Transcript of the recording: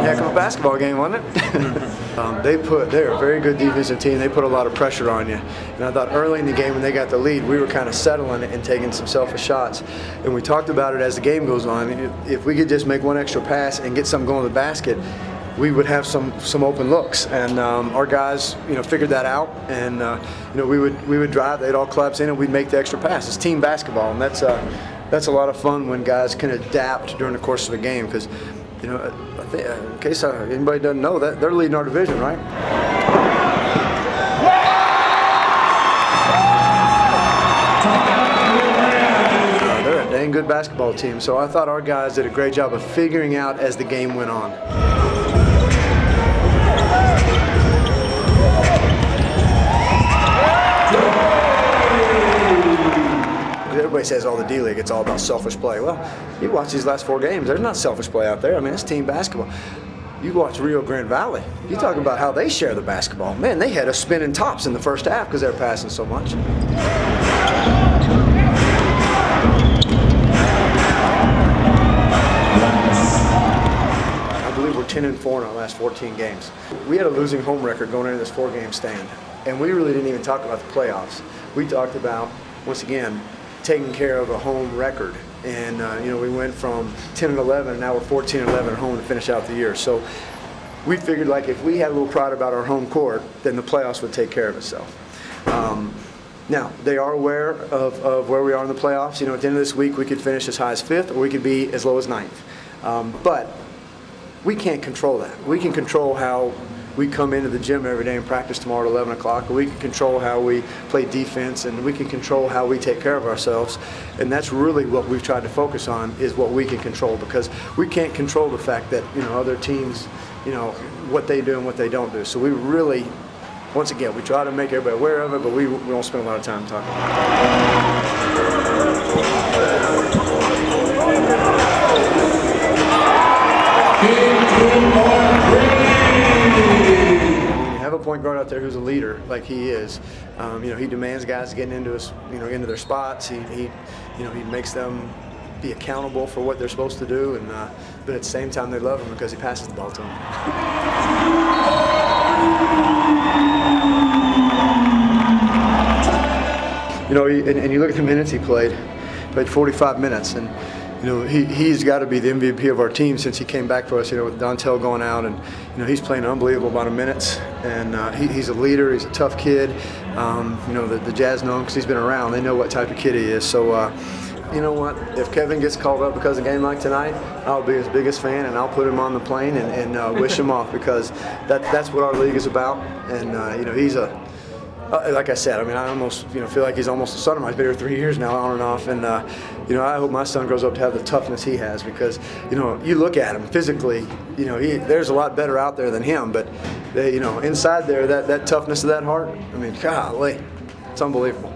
heck of a basketball game, wasn't it? They're a very good defensive team. They put a lot of pressure on you. And I thought early in the game when they got the lead, we were kind of settling it and taking some selfish shots. And we talked about it as the game goes on. If we could just make one extra pass and get something going to the basket, we would have some open looks, and our guys, figured that out, and we would drive, they'd all collapse in, and we'd make the extra pass. It's team basketball, and that's a lot of fun when guys can adapt during the course of the game. Because, I think, in case anybody doesn't know, that they're leading our division, right? They're a dang good basketball team, so I thought our guys did a great job of figuring out as the game went on. Everybody says, the D-League, it's all about selfish play. Well, you watch these last 4 games, there's not selfish play out there. I mean, it's team basketball. You watch Rio Grande Valley, you talk about how they share the basketball. Man, they had us spinning tops in the first half because they were passing so much. I believe we're 10-4 in our last 14 games. We had a losing home record going into this 4-game stand, and we really didn't even talk about the playoffs. We talked about, once again, taking care of a home record, and we went from 10-11, and now we're 14-11 at home to finish out the year. So we figured, like, if we had a little pride about our home court, then the playoffs would take care of itself. Now they are aware of where we are in the playoffs. At the end of this week, we could finish as high as 5th, or we could be as low as 9th. But we can't control that. We can control how we come into the gym every day and practice tomorrow at 11 o'clock, or we can control how we play defense, and we can control how we take care of ourselves. And that's really what we've tried to focus on, is what we can control, because we can't control the fact that other teams, what they do and what they don't do. So we really, once again, we try to make everybody aware of it, but we don't spend a lot of time talking a point guard out there who's a leader like he is. He demands guys getting into into their spots. He makes them be accountable for what they're supposed to do, and but at the same time they love him because he passes the ball to them. And you look at the minutes he played 45 minutes, and he's got to be the MVP of our team since he came back for us, with Dontel going out, and he's playing an unbelievable amount of minutes, and he's a leader, he's a tough kid. The Jazz know him because he's been around. They know what type of kid he is. So you know what, if Kevin gets called up because of a game like tonight, I'll be his biggest fan, and I'll put him on the plane and wish him off, because that's what our league is about. And he's a like I said, I almost feel like he's almost a son of mine. He's been here 3 years now, on and off, and I hope my son grows up to have the toughness he has, because you look at him physically, there's a lot better out there than him, but inside there, that toughness of that heart, golly, it's unbelievable.